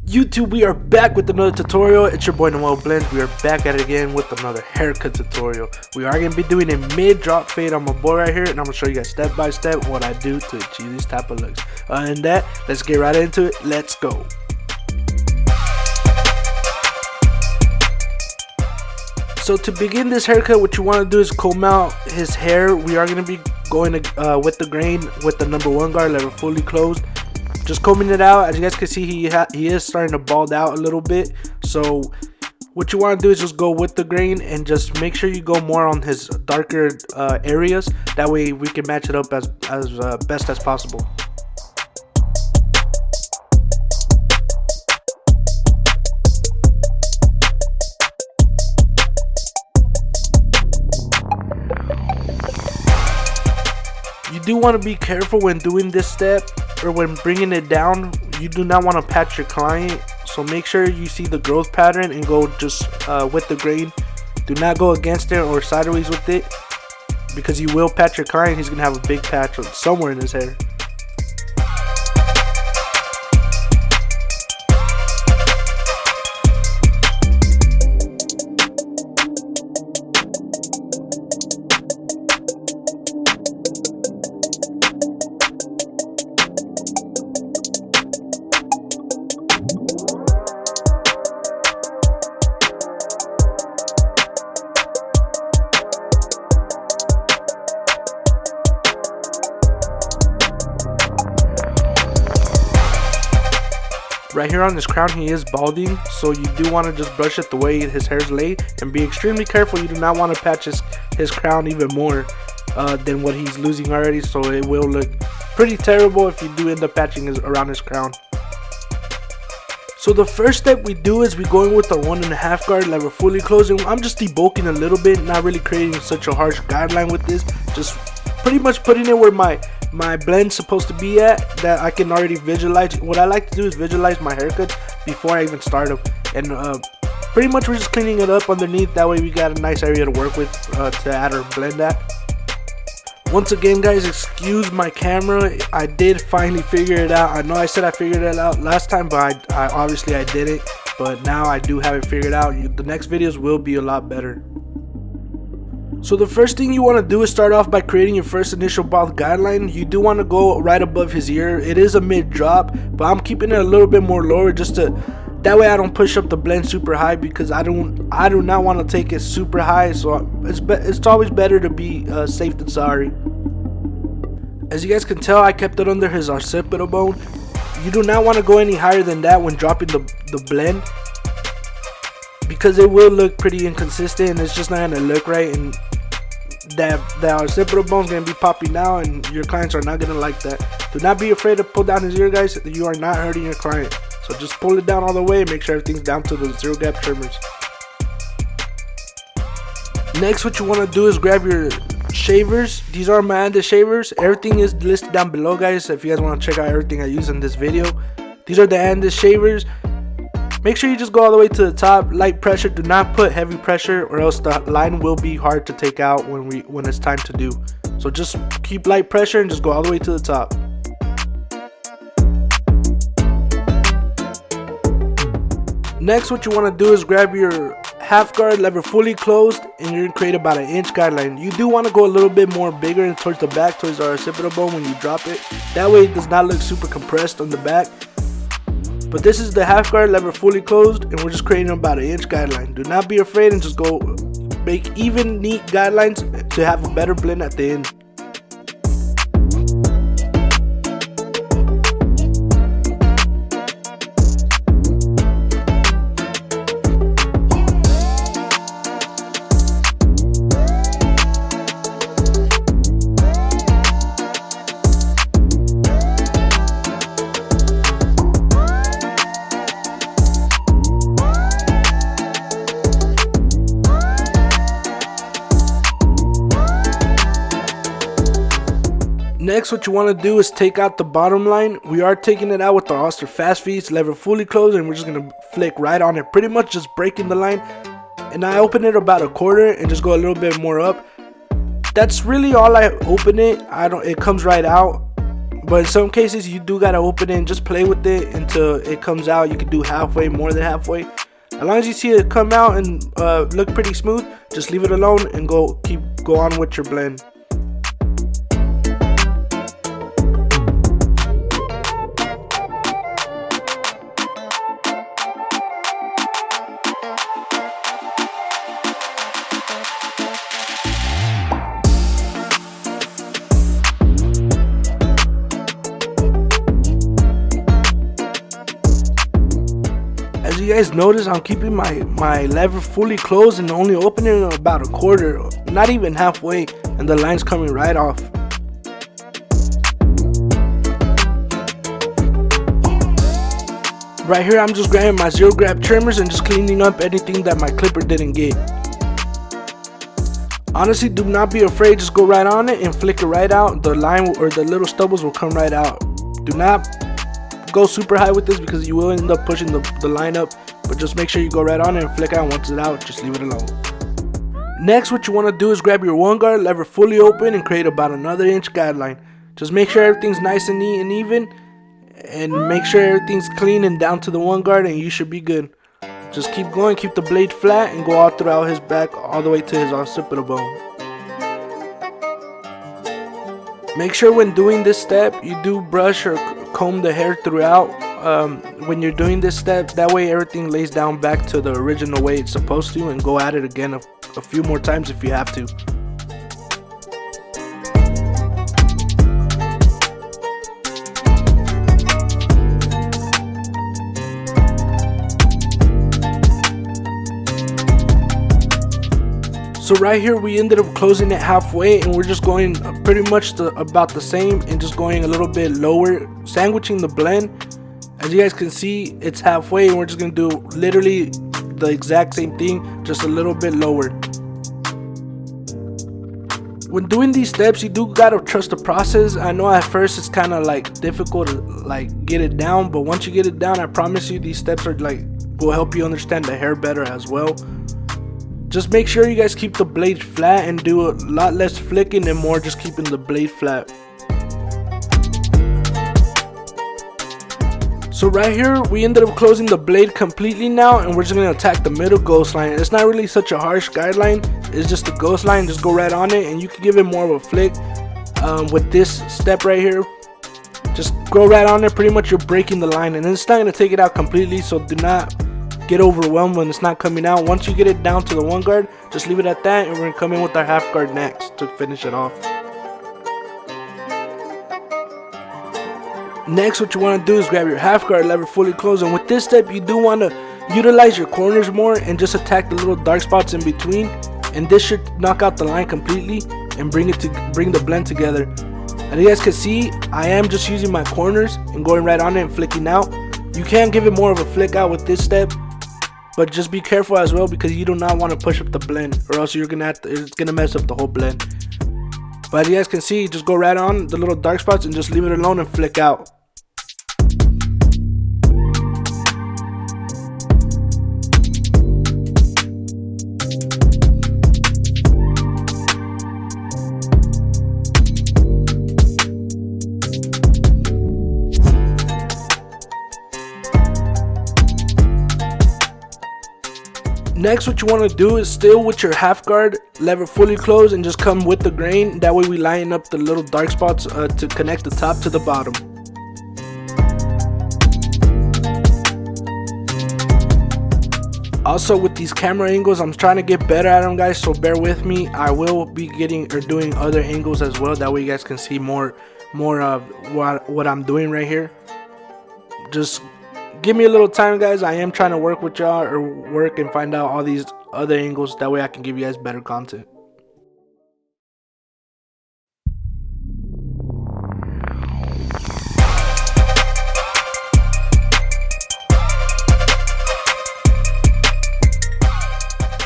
YouTube, we are back with another tutorial. It's your boy Noel Blends. We are back at it again with another haircut tutorial. We are going to be doing a mid-drop fade on my boy right here, and I'm going to show you guys step by step what I do to achieve these type of looks. Other than that, let's get right into it. Let's go. So to begin this haircut, what you want to do is comb out his hair. We are going to be going with the grain with the number 1 guard lever fully closed. Just combing it out. As you guys can see, he is starting to bald out a little bit. So what you want to do is just go with the grain and just make sure you go more on his darker areas. That way we can match it up as best as possible. You do want to be careful when doing this step, or when bringing it down. You do not want to patch your client, so make sure you see the growth pattern and go just with the grain. Do not go against it or sideways with it, because you will patch your client. He's gonna have a big patch somewhere in his hair. Right here on his crown, he is balding, so you do want to just brush it the way his hair's laid, and be extremely careful. You do not want to patch his crown even more than what he's losing already, so it will look pretty terrible if you do end up patching around his crown. So the first step we do is we go in with our 1.5 guard lever fully closed, and I'm just debulking a little bit, not really creating such a harsh guideline with this, just pretty much putting it where my blend's supposed to be at, that I can already visualize. What I like to do is visualize my haircuts before I even start them, and pretty much we're just cleaning it up underneath. That way we got a nice area to work with to add our blend at. Once again, guys, excuse my camera. I did finally figure it out. I know I said I figured it out last time, but I obviously I didn't, but now I do have it figured out. The next videos will be a lot better. So the first thing you want to do is start off by creating your first initial bald guideline. You do want to go right above his ear. It is a mid drop, but I'm keeping it a little bit more lower, just to that way I don't push up the blend super high, because I do not want to take it super high. So it's always better to be safe than sorry. As you guys can tell, I kept it under his occipital bone. You do not want to go any higher than that when dropping the blend, because it will look pretty inconsistent and it's just not going to look right, and that occipital bone is going to be popping out, and your clients are not going to like that. Do not be afraid to pull down his ear, guys. You are not hurting your client. So just pull it down all the way and make sure everything's down to the 0 gap trimmers. Next, what you want to do is grab your shavers. These are my Andes shavers. Everything is listed down below, guys, if you guys want to check out everything I use in this video. These are the Andes shavers. Make sure you just go all the way to the top. Light pressure. Do not put heavy pressure, or else the line will be hard to take out when it's time to do. So just keep light pressure and just go all the way to the top. Next, what you want to do is grab your 1/2 guard lever fully closed, and you're going to create about an inch guideline. You do want to go a little bit more bigger and towards the back, towards our occipital bone when you drop it. That way it does not look super compressed on the back. But this is the 1/2 guard lever fully closed, and we're just creating about an inch guideline. Do not be afraid, and just go make even, neat guidelines to have a better blend at the end. Next, what you want to do is take out the bottom line. We are taking it out with the Oster fast feeds, lever fully closed, and we're just going to flick right on it, pretty much just breaking the line. And I open it about 1/4 and just go a little bit more up. That's really all I open it. It comes right out. But in some cases you do gotta open it and just play with it until it comes out. You can do halfway, more than halfway. As long as you see it come out and look pretty smooth, just leave it alone and go on with your blend. As you guys notice, I'm keeping my lever fully closed and only opening it about a quarter, not even halfway, and the line's coming right off. Right here, I'm just grabbing my zero grab trimmers and just cleaning up anything that my clipper didn't get. Honestly, do not be afraid, just go right on it and flick it right out. The line or the little stubbles will come right out. Do not go super high with this because you will end up pushing the line up, but just make sure you go right on it and flick out. Once it's out, just leave it alone. Next, what you want to do is grab your one guard, lever fully open, and create about another inch guideline. Just make sure everything's nice and neat and even, and make sure everything's clean and down to the one guard, and you should be good. Just keep going, keep the blade flat, and go all throughout his back all the way to his occipital bone. Make sure when doing this step you do brush or comb the hair throughout when you're doing this step. That way everything lays down back to the original way it's supposed to, and go at it again a few more times if you have to. So right here we ended up closing it halfway, and we're just going pretty much about the same and just going a little bit lower, sandwiching the blend. As you guys can see, it's halfway, and we're just going to do literally the exact same thing, just a little bit lower. When doing these steps, you do gotta trust the process. I know at first it's kind of like difficult to like get it down, but once you get it down, I promise you these steps are like will help you understand the hair better as well. Just make sure you guys keep the blade flat and do a lot less flicking and more just keeping the blade flat. So right here we ended up closing the blade completely now, and we're just going to attack the middle ghost line. It's not really such a harsh guideline, it's just a ghost line. Just go right on it, and you can give it more of a flick with this step right here. Just go right on it, pretty much you're breaking the line, and it's not going to take it out completely, so do not get overwhelmed when it's not coming out. Once you get it down to the one guard, just leave it at that, and we're going to come in with our half guard next to finish it off. Next, what you want to do is grab your half guard, lever fully closed, and with this step you do want to utilize your corners more and just attack the little dark spots in between, and this should knock out the line completely and bring the blend together. And you guys can see I am just using my corners and going right on it and flicking out. You can give it more of a flick out with this step, but just be careful as well because you do not want to push up the blend, or else it's gonna mess up the whole blend. But as you guys can see, just go right on the little dark spots and just leave it alone and flick out. Next, what you want to do is still with your half guard, lever fully closed, and just come with the grain. That way we line up the little dark spots to connect the top to the bottom. Also, with these camera angles, I'm trying to get better at them, guys, so bear with me. I will be doing other angles as well. That way you guys can see more of what I'm doing right here. Just give me a little time, guys. I am trying to work with y'all, or work and find out all these other angles. That way I can give you guys better content.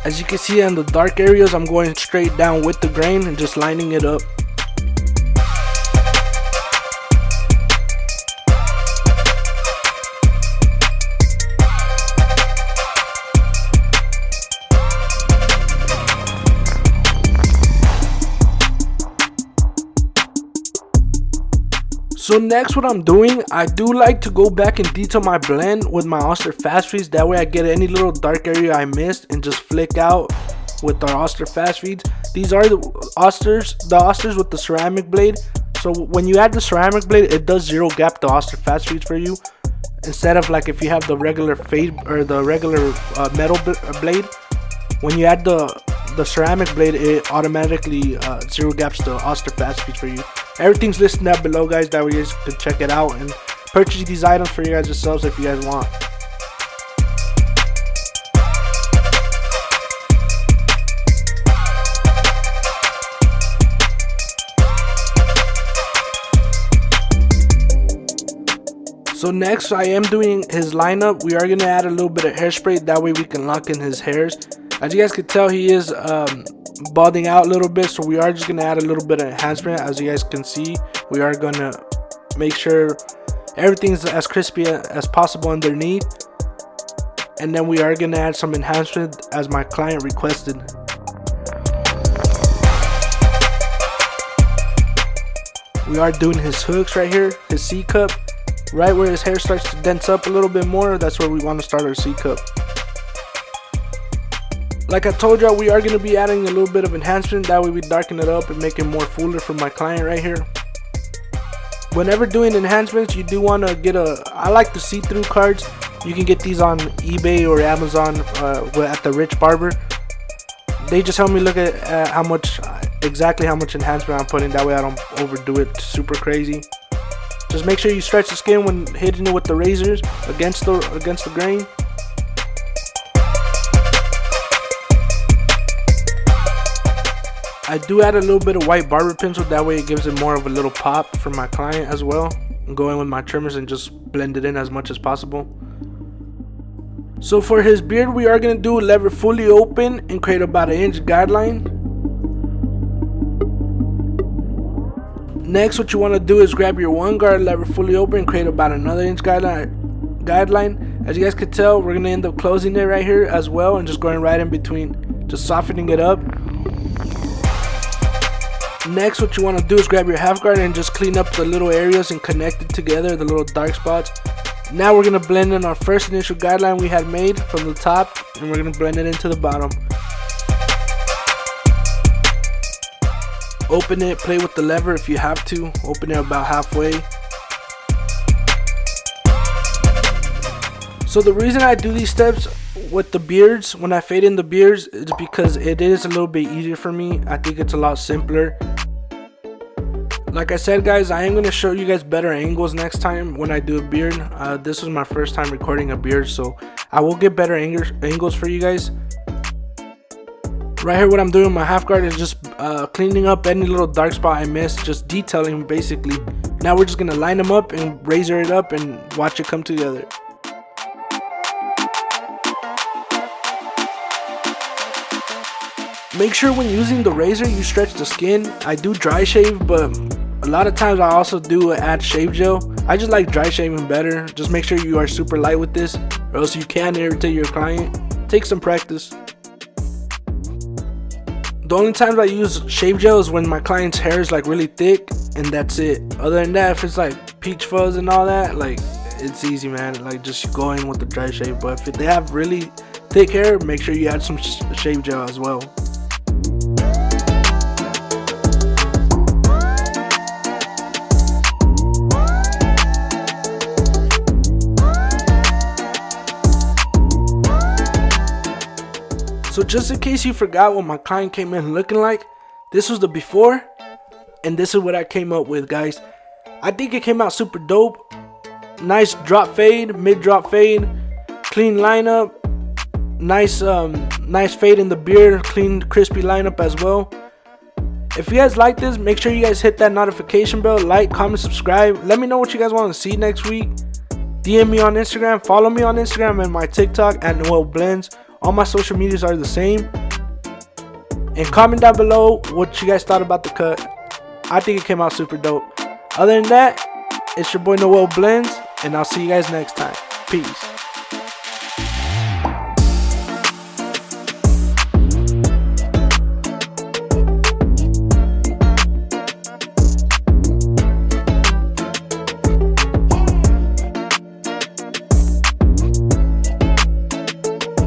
As you can see in the dark areas, I'm going straight down with the grain and just lining it up. So next, what I'm doing, I do like to go back and detail my blend with my Oster fast feeds. That way I get any little dark area I missed and just flick out with our Oster fast feeds. These are the Osters with the ceramic blade. So when you add the ceramic blade, it does zero gap the Oster fast feeds for you, instead of like if you have the regular fade or the regular metal blade. When you add the ceramic blade, it automatically zero gaps the Oster fast feeds for you. Everything's listed down below, guys. That way you guys can check it out and purchase these items for you guys yourselves if you guys want. So next, I am doing his lineup. We are going to add a little bit of hairspray. That way we can lock in his hairs. As you guys can tell, he is balding out a little bit. So we are just going to add a little bit of enhancement. As you guys can see, we are going to make sure everything's as crispy as possible underneath. And then we are going to add some enhancement as my client requested. We are doing his hooks right here, his C cup. Right where his hair starts to dense up a little bit more, that's where we want to start our C cup. Like I told y'all, we are going to be adding a little bit of enhancement. That way we darken it up and make it more fuller for my client right here. Whenever doing enhancements, you do want to get I like the see-through cards. You can get these on eBay or Amazon at the Rich Barber. They just help me look at exactly how much enhancement I'm putting. That way I don't overdo it super crazy. Just make sure you stretch the skin when hitting it with the razors against the grain. I do add a little bit of white barber pencil. That way it gives it more of a little pop for my client as well. And go in with my trimmers and just blend it in as much as possible. So for his beard, we are going to do a lever fully open and create about 1-inch guideline. Next, what you want to do is grab your 1-guard lever fully open and create about another 1-inch guideline. As you guys can tell, we're going to end up closing it right here as well and just going right in between, just softening it up. Next, what you want to do is grab your 1/2 guard and just clean up the little areas and connect it together, the little dark spots. Now we're going to blend in our first initial guideline we had made from the top, and we're going to blend it into the bottom. Open it, play with the lever if you have to. Open it about halfway. So the reason I do these steps with the beards, when I fade in the beards, is because it is a little bit easier for me. I think it's a lot simpler. Like I said, guys, I am going to show you guys better angles next time when I do a beard. This was my first time recording a beard, so I will get better angles for you guys. Right here, what I'm doing with my 1/2 guard is just cleaning up any little dark spot I missed, just detailing basically. Now we're just going to line them up and razor it up and watch it come together. Make sure when using the razor you stretch the skin. I do dry shave, but a lot of times I also do add shave gel. I just like dry shaving better. Just make sure you are super light with this, or else you can irritate your client. Take some practice. The only times I use shave gel is when my client's hair is like really thick, and that's it. Other than that, if it's like peach fuzz and all that, like it's easy, man. Like just go in with the dry shave. But if they have really thick hair, make sure you add some shave gel as well. So just in case you forgot what my client came in looking like, this was the before, and this is what I came up with, guys. I think it came out super dope. Nice drop fade, mid drop fade, clean lineup, nice fade in the beard, clean crispy lineup as well. If you guys like this, make sure you guys hit that notification bell, like, comment, subscribe. Let me know what you guys want to see next week. DM me on Instagram, follow me on Instagram and my TikTok at Noel Blends. All my social medias are the same. And comment down below what you guys thought about the cut. I think it came out super dope. Other than that, it's your boy Noel Blends, and I'll see you guys next time. Peace.